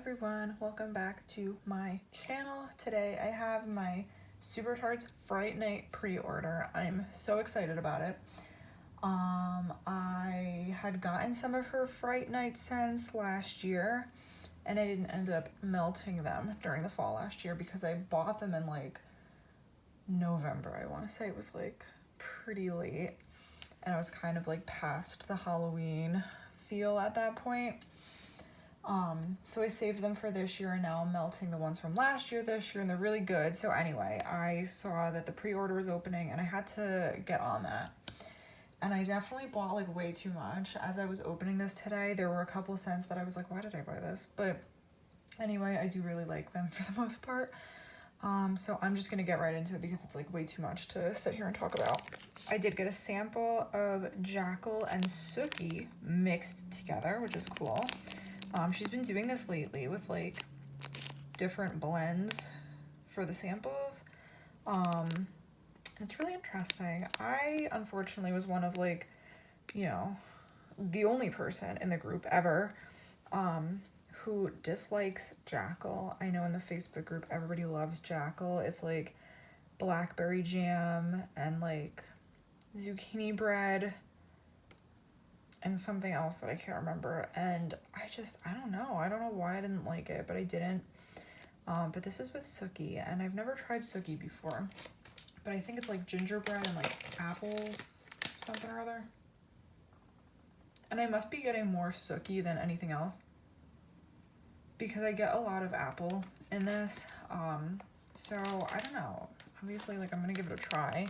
everyone, welcome back to my channel. Today I have my Super Tarts Fright Night pre-order. I'm so excited about it. I had gotten some of her Fright Night scents last year and I didn't end up melting them during the fall last year because I bought them in like November. I want to say it was like pretty late and I was kind of like past the Halloween feel at that point. So I saved them for this year and now I'm melting the ones from last year this year and they're really good. So anyway, I saw that the pre-order was opening and I had to get on that. And I definitely bought like way too much. As I was opening this today, there were a couple scents that I was like, why did I buy this? But anyway, I do really like them for the most part. So I'm just gonna get right into it because it's like way too much to sit here and talk about. I did get a sample of Jackal and Sookie mixed together, which is cool. She's been doing this lately with like different blends for the samples. It's really interesting. I unfortunately was one of like, you know, the only person in the group ever who dislikes Jackal. I know in the Facebook group everybody loves Jackal. It's like blackberry jam and like zucchini bread and something else that I can't remember. And I don't know. I don't know why I didn't like it, but I didn't. But this is with Sookie, and I've never tried Sookie before. But I think it's like gingerbread and like apple something or other. And I must be getting more Sookie than anything else because I get a lot of apple in this. So I don't know. Obviously, like I'm gonna give it a try,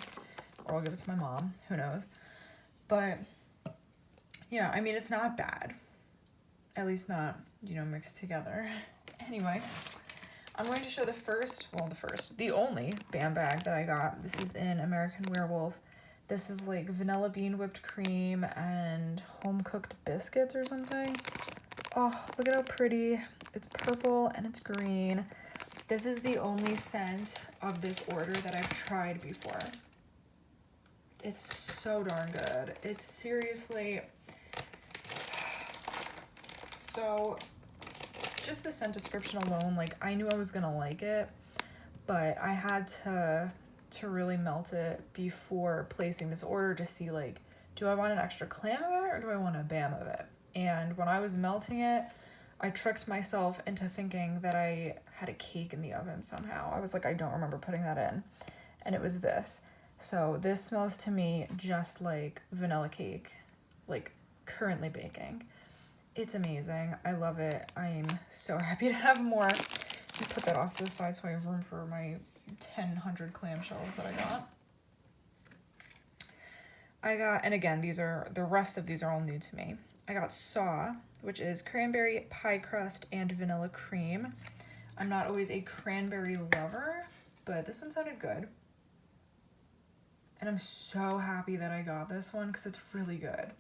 or I'll give it to my mom. Who knows? But yeah, I mean, it's not bad. At least not, you know, mixed together. Anyway, I'm going to show the only Bam bag that I got. This is in American Werewolf. This is like vanilla bean whipped cream and home cooked biscuits or something. Oh, look at how pretty. It's purple and it's green. This is the only scent of this order that I've tried before. It's so darn good. It's seriously... So, just the scent description alone, like, I knew I was gonna like it, but I had to really melt it before placing this order to see, like, do I want an extra clam of it or do I want a Bam of it? And when I was melting it, I tricked myself into thinking that I had a cake in the oven somehow. I was like, I don't remember putting that in. And it was this. So this smells to me just like vanilla cake, like currently baking. It's amazing. I love it. I'm so happy to have more. Let me put that off to the side so I have room for my 1,000 clamshells that I got. And again, the rest of these are all new to me. I got Saw, which is cranberry pie crust and vanilla cream. I'm not always a cranberry lover, but this one sounded good. And I'm so happy that I got this one because it's really good.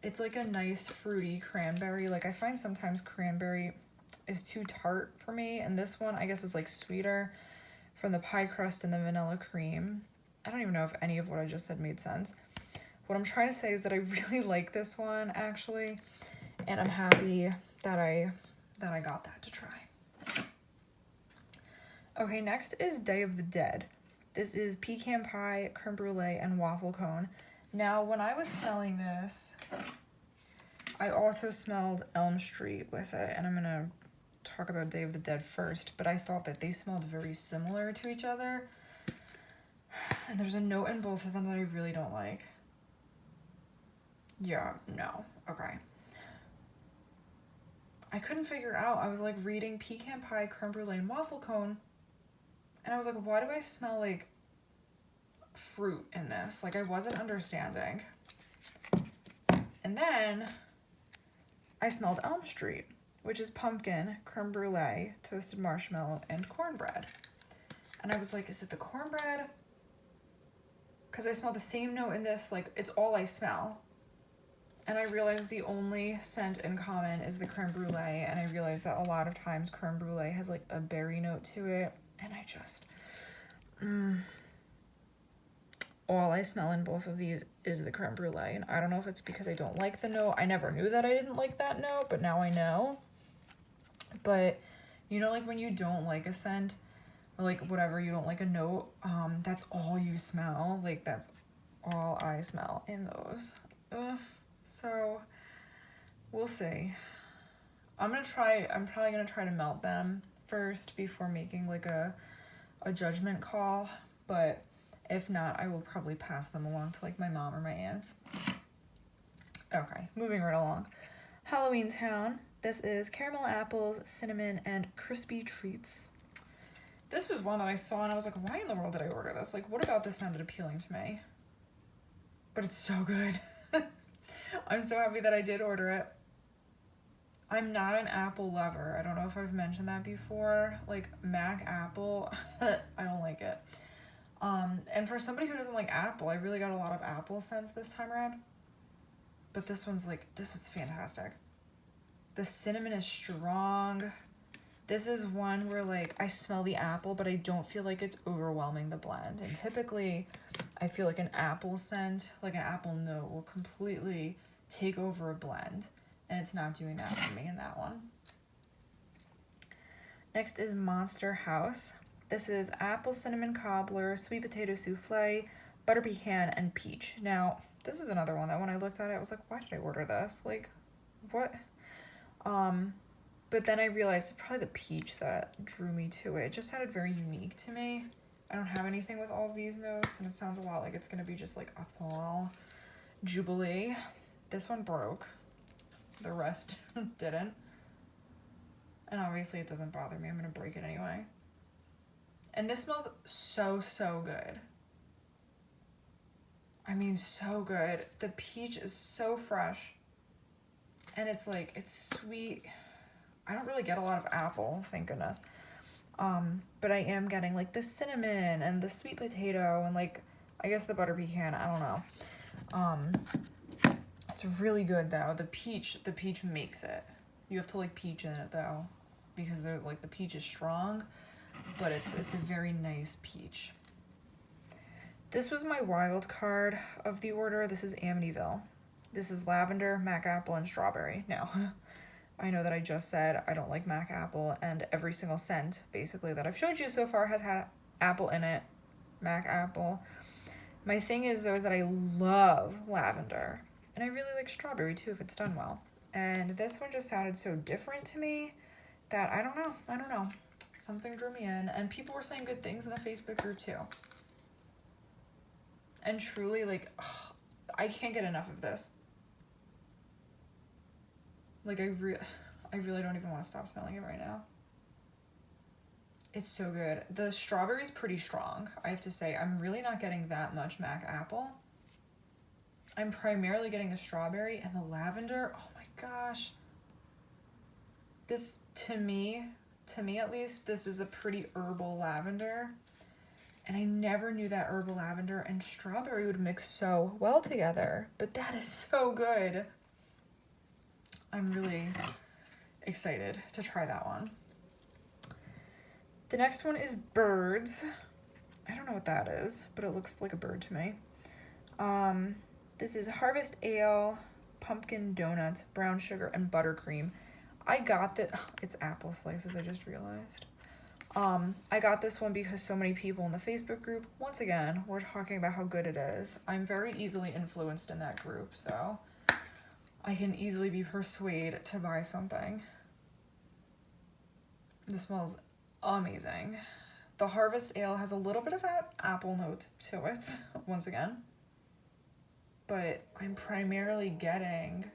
It's like a nice fruity cranberry. Like I find sometimes cranberry is too tart for me. And this one I guess is like sweeter from the pie crust and the vanilla cream. I don't even know if any of what I just said made sense. What I'm trying to say is that I really like this one actually. And I'm happy that I got that to try. Okay, next is Day of the Dead. This is pecan pie, creme brulee, and waffle cone. Now, when I was smelling this, I also smelled Elm Street with it, and I'm going to talk about Day of the Dead first, but I thought that they smelled very similar to each other, and there's a note in both of them that I really don't like. Yeah, no, okay. I couldn't figure out, I was like reading pecan pie, creme brulee, and waffle cone, and I was like, why do I smell like fruit in this? Like I wasn't understanding. And then I smelled Elm Street, which is pumpkin, creme brulee, toasted marshmallow, and cornbread. And I was like, is it the cornbread? Because I smell the same note in this, like it's all I smell. And I realized the only scent in common is the creme brulee, and I realized that a lot of times creme brulee has like a berry note to it, and I just all I smell in both of these is the creme brulee, and I don't know if it's because I don't like the note. I never knew that I didn't like that note, but now I know. But, you know, like when you don't like a scent, or like whatever, you don't like a note, that's all you smell. Like that's all I smell in those. So we'll see. I'm probably gonna try to melt them first before making like a judgment call, but if not, I will probably pass them along to like my mom or my aunts. Okay, moving right along. Halloween Town. This is caramel apples, cinnamon, and crispy treats. This was one that I saw and I was like, why in the world did I order this? Like, what about this sounded appealing to me? But it's so good. I'm so happy that I did order it. I'm not an apple lover. I don't know if I've mentioned that before. Like, Mac apple, I don't like it. And for somebody who doesn't like apple, I really got a lot of apple scents this time around. But this was fantastic. The cinnamon is strong. This is one where like I smell the apple, but I don't feel like it's overwhelming the blend. And typically I feel like an apple scent, like an apple note, will completely take over a blend. And it's not doing that for me in that one. Next is Monster House. This is apple cinnamon cobbler, sweet potato souffle, butter pecan, and peach. Now, this is another one that when I looked at it, I was like, why did I order this? Like, what? But then I realized it's probably the peach that drew me to it. It just sounded very unique to me. I don't have anything with all of these notes, and it sounds a lot like it's gonna be just like a fall jubilee. This one broke. The rest didn't. And obviously it doesn't bother me. I'm gonna break it anyway. And this smells so good. I mean, so good. The peach is so fresh. And it's like, it's sweet. I don't really get a lot of apple, thank goodness. But I am getting like the cinnamon and the sweet potato and like, I guess the butter pecan, I don't know. It's really good though. The peach makes it. You have to like peach in it though, because they're like the peach is strong, but it's a very nice peach. This was my wild card of the order. This is Amityville. This is lavender, mac apple, and strawberry. Now, I know that I just said I don't like mac apple, and every single scent basically that I've showed you so far has had apple in it, mac apple. My thing is though is that I love lavender, and I really like strawberry too if it's done well. And this one just sounded so different to me that I don't know. Something drew me in, and people were saying good things in the Facebook group too. And truly, like, I can't get enough of this. Like, I really don't even want to stop smelling it right now. It's so good. The strawberry is pretty strong, I have to say. I'm really not getting that much mac apple. I'm primarily getting the strawberry and the lavender. Oh my gosh. This, to me at least, this is a pretty herbal lavender. And I never knew that herbal lavender and strawberry would mix so well together. But that is so good. I'm really excited to try that one. The next one is Birds. I don't know what that is, but it looks like a bird to me. This is Harvest Ale, pumpkin donuts, brown sugar, and buttercream. I got that. It's apple slices, I just realized. I got this one because so many people in the Facebook group, once again, were talking about how good it is. I'm very easily influenced in that group, so I can easily be persuaded to buy something. This smells amazing. The Harvest Ale has a little bit of an apple note to it, once again. But I'm primarily getting,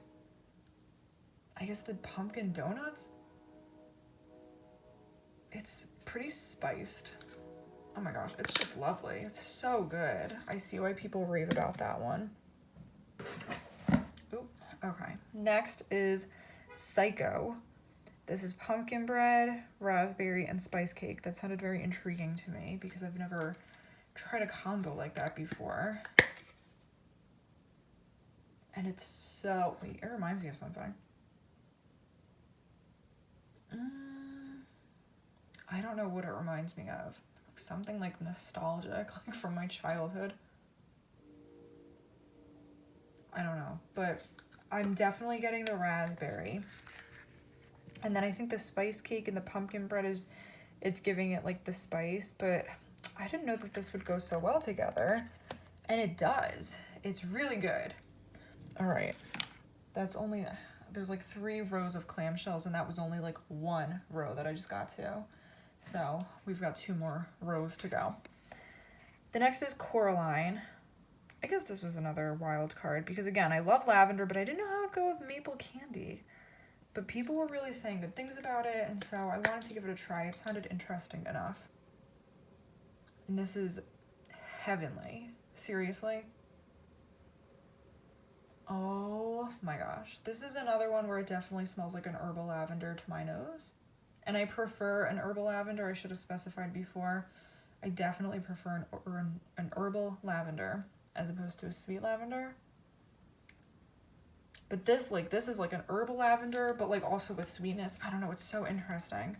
I guess, the pumpkin donuts. It's pretty spiced. Oh my gosh, it's just lovely. It's so good. I see why people rave about that one. Oop, okay. Next is Psycho. This is pumpkin bread, raspberry, and spice cake. That sounded very intriguing to me because I've never tried a combo like that before. And it's so, wait, it reminds me of something. I don't know what it reminds me of. Something like nostalgic, like from my childhood. I don't know, but I'm definitely getting the raspberry. And then I think the spice cake and the pumpkin bread it's giving it like the spice, but I didn't know that this would go so well together. And it does. It's really good. All right. That's only, there's like 3 rows of clamshells, and that was only like 1 row that I just got to. So we've got 2 more rows to go. The next is Coraline. I guess this was another wild card because, again, I love lavender, but I didn't know how it would go with maple candy. But people were really saying good things about it, and so I wanted to give it a try. It sounded interesting enough. And this is heavenly. Seriously. Oh my gosh. This is another one where it definitely smells like an herbal lavender to my nose. And I prefer an herbal lavender. I should have specified before. I definitely prefer an herbal lavender as opposed to a sweet lavender. But this is like an herbal lavender, but like also with sweetness. I don't know, it's so interesting.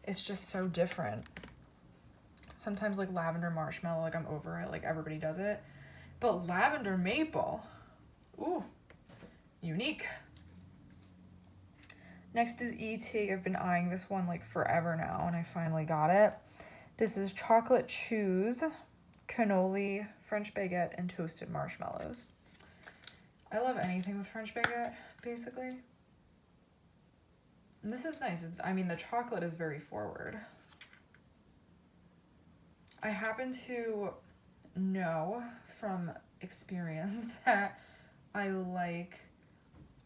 It's just so different. Sometimes like lavender marshmallow, like I'm over it, like everybody does it. But lavender maple, ooh, unique. Next is E.T. I've been eyeing this one like forever now, and I finally got it. This is chocolate chews, cannoli, French baguette, and toasted marshmallows. I love anything with French baguette, basically. And this is nice. I mean, the chocolate is very forward. I happen to know from experience that I like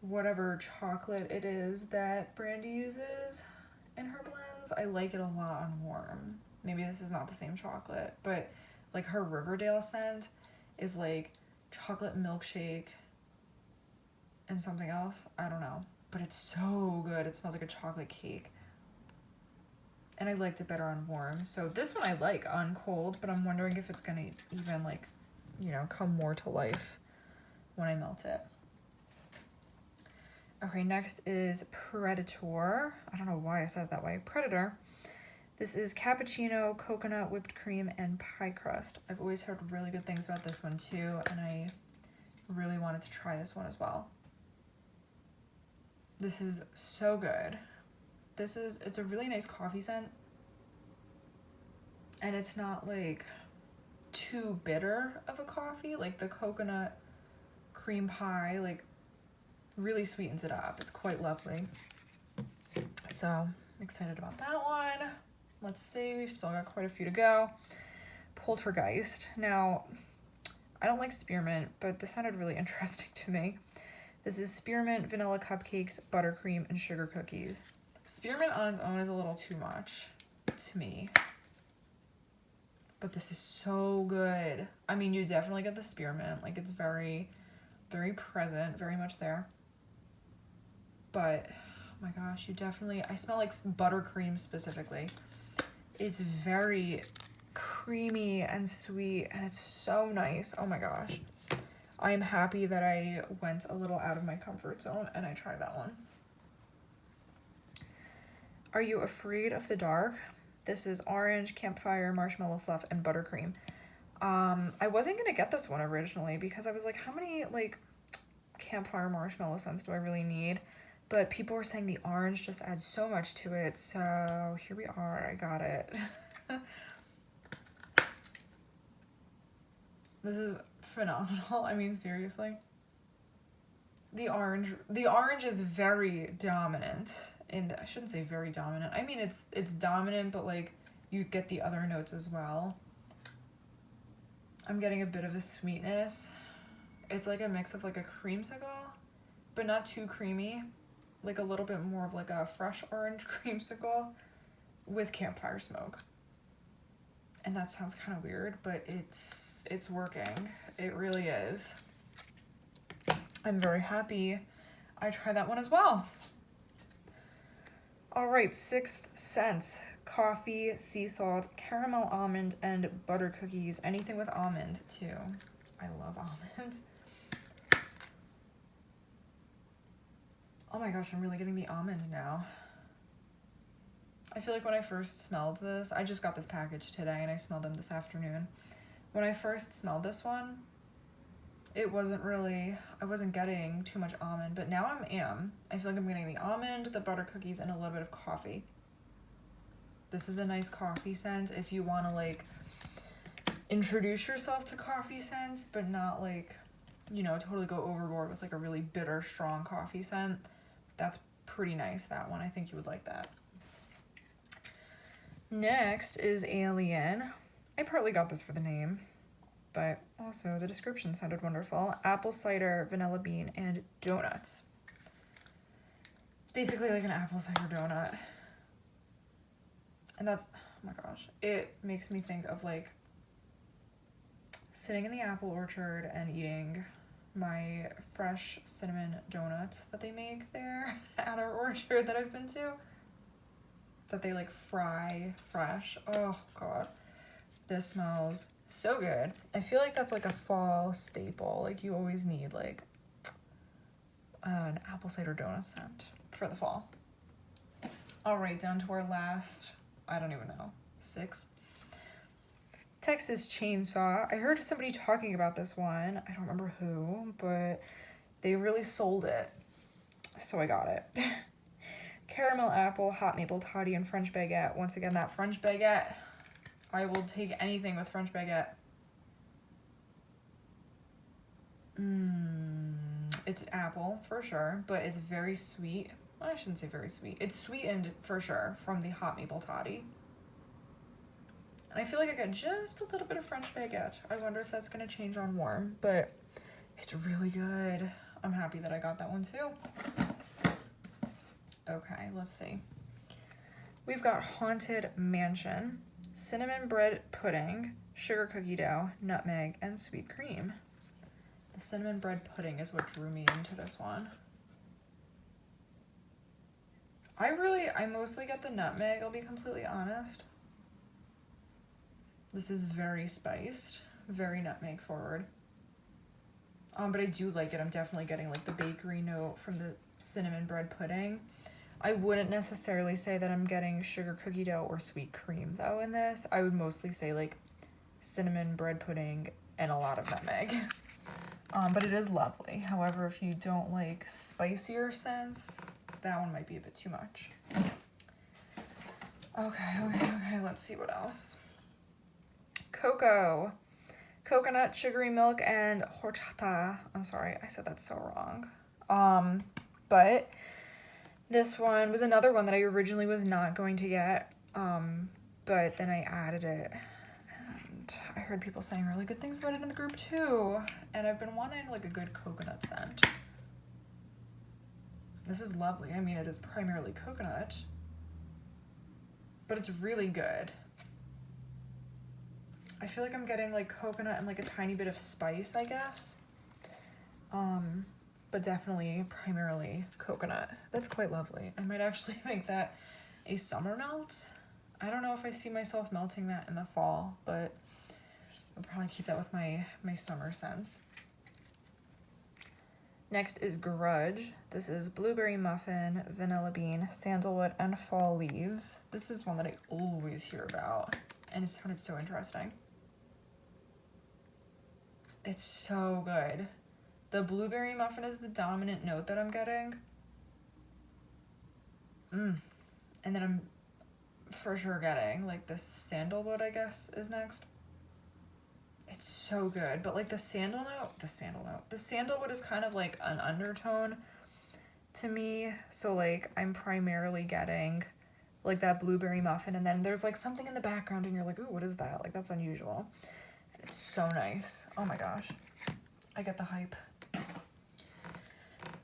whatever chocolate it is that Brandy uses in her blends. I like it a lot on warm. Maybe this is not the same chocolate, but like her Riverdale scent is like chocolate milkshake and something else. I don't know, but it's so good. It smells like a chocolate cake. And I liked it better on warm. So this one I like on cold, but I'm wondering if it's gonna even like, you know, come more to life when I melt it. Okay, next is Predator. I don't know why I said it that way. Predator. This is cappuccino, coconut, whipped cream, and pie crust. I've always heard really good things about this one too, and I really wanted to try this one as well. This is so good. It's a really nice coffee scent. And it's not like too bitter of a coffee. Like the coconut cream pie, like really sweetens it up. It's quite lovely. So I'm excited about that one. Let's see, we've still got quite a few to go. Poltergeist. Now, I don't like spearmint, but this sounded really interesting to me. This is spearmint, vanilla cupcakes, buttercream, and sugar cookies. Spearmint on its own is a little too much to me. But this is so good. I mean, you definitely get the spearmint. Like, it's very, very present, very much there. But, oh my gosh, I smell like buttercream specifically. It's very creamy and sweet, and it's so nice. Oh my gosh. I am happy that I went a little out of my comfort zone and I tried that one. Are you afraid of the dark? This is orange, campfire, marshmallow fluff, and buttercream. I wasn't gonna get this one originally because I was like, how many like campfire marshmallow scents do I really need? But people were saying the orange just adds so much to it, so here we are. I got it. This is phenomenal. I mean, seriously. The orange is very dominant. I shouldn't say very dominant. I mean, it's dominant, but like you get the other notes as well. I'm getting a bit of a sweetness. It's like a mix of like a creamsicle, but not too creamy. Like a little bit more of like a fresh orange creamsicle with campfire smoke. And that sounds kind of weird, but it's working. It really is. I'm very happy I tried that one as well. All right, Sixth Sense. Coffee, sea salt, caramel almond, and butter cookies. Anything with almond, too. I love almond. Oh my gosh, I'm really getting the almond now. I feel like when I first smelled this, I just got this package today and I smelled them this afternoon. When I first smelled this one, it wasn't really, I wasn't getting too much almond, but now I am. I feel like I'm getting the almond, the butter cookies, and a little bit of coffee. This is a nice coffee scent if you want to like introduce yourself to coffee scents, but not like, you know, totally go overboard with like a really bitter, strong coffee scent. That's pretty nice, that one. I think you would like that. Next is Alien. I partly got this for the name, but also the description sounded wonderful. Apple cider, vanilla bean, and donuts. It's basically like an apple cider donut. And that's, oh my gosh, it makes me think of like sitting in the apple orchard and eating my fresh cinnamon donuts that they make there at our orchard that I've been to. That they like fry fresh. Oh god, this smells so good. I feel like that's like a fall staple. Like you always need like an apple cider donut scent for the fall. All right, down to our last, I don't even know, 6. Texas Chainsaw. I heard somebody talking about this one. I don't remember who, but they really sold it, so I got it. Caramel apple, hot maple toddy, and French baguette. Once again, that French baguette, I will take anything with French baguette. It's apple for sure, but it's very sweet. Well, I shouldn't say very sweet. It's sweetened for sure from the hot maple toddy. And I feel like I got just a little bit of French baguette. I wonder if that's going to change on warm, but it's really good. I'm happy that I got that one too. Okay, let's see. We've got Haunted Mansion, cinnamon bread pudding, sugar cookie dough, nutmeg, and sweet cream. The cinnamon bread pudding is what drew me into this one. I mostly get the nutmeg, I'll be completely honest. This is very spiced, very nutmeg forward. But I do like it. I'm definitely getting like the bakery note from the cinnamon bread pudding. I wouldn't necessarily say that I'm getting sugar cookie dough or sweet cream though in this. I would mostly say like cinnamon bread pudding and a lot of nutmeg. But it is lovely. However, if you don't like spicier scents, that one might be a bit too much. Okay, let's see what else. Coco Coconut, sugary milk, and horchata. I'm sorry, I said that so wrong. But this one was another one that I originally was not going to get, but then I added it, and I heard people saying really good things about it in the group too, and I've been wanting like a good coconut scent. This is lovely. I mean, it is primarily coconut, but it's really good. I feel like I'm getting like coconut and like a tiny bit of spice, I guess. But definitely primarily coconut. That's quite lovely. I might actually make that a summer melt. I don't know if I see myself melting that in the fall, but I'll probably keep that with my summer scents. Next is Grudge. This is blueberry muffin, vanilla bean, sandalwood, and fall leaves. This is one that I always hear about, and it sounded so interesting. It's so good. The blueberry muffin is the dominant note that I'm getting. And then I'm for sure getting like the sandalwood, I guess, is next. It's so good, but like the sandalwood is kind of like an undertone to me. So like I'm primarily getting like that blueberry muffin, and then there's like something in the background and you're like, ooh, what is that? Like that's unusual. And it's so nice. Oh my gosh. I get the hype.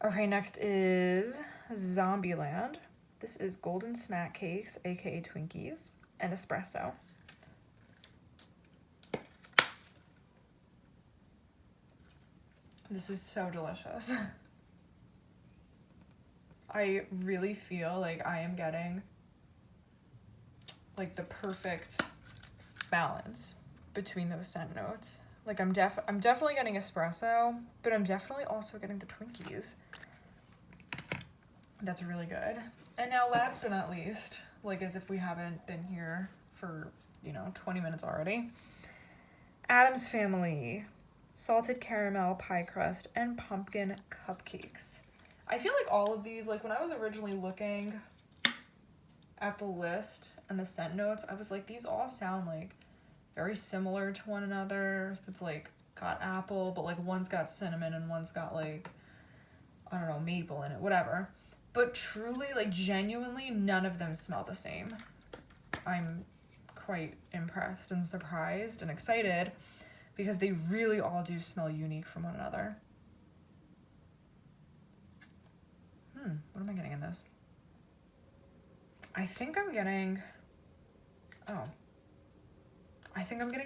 Okay, next is Zombieland. This is golden snack cakes, aka Twinkies, and espresso. This is so delicious. I really feel like I am getting like the perfect balance between those scent notes. Like I'm definitely getting espresso, but I'm definitely also getting the Twinkies. That's really good. And now last but not least, like as if we haven't been here for, 20 minutes already, Addams Family. salted caramel pie crust, and pumpkin cupcakes. I feel like all of these, like when I was originally looking at the list and the scent notes, I was like, these all sound like very similar to one another. It's like got apple, but like one's got cinnamon and one's got like, I don't know, maple in it, whatever. But truly, like genuinely, none of them smell the same. I'm quite impressed and surprised and excited because they really all do smell unique from one another. What am I getting in this? I think I'm getting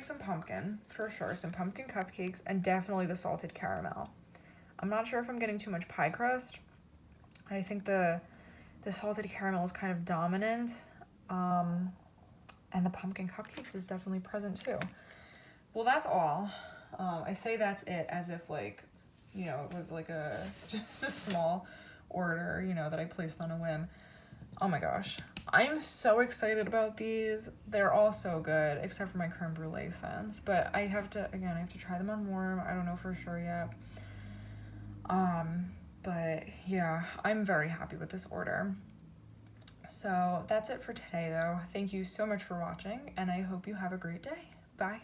some pumpkin, for sure. Some pumpkin cupcakes, and definitely the salted caramel. I'm not sure if I'm getting too much pie crust. I think the salted caramel is kind of dominant. And the pumpkin cupcakes is definitely present too. Well, that's all. I say that's it as if like, you know, it was like just a small order, you know, that I placed on a whim. Oh my gosh. I'm so excited about these. They're all so good, except for my creme brulee scents. But I have to try them on warm. I don't know for sure yet. But yeah, I'm very happy with this order. So that's it for today though. Thank you so much for watching, and I hope you have a great day. Bye.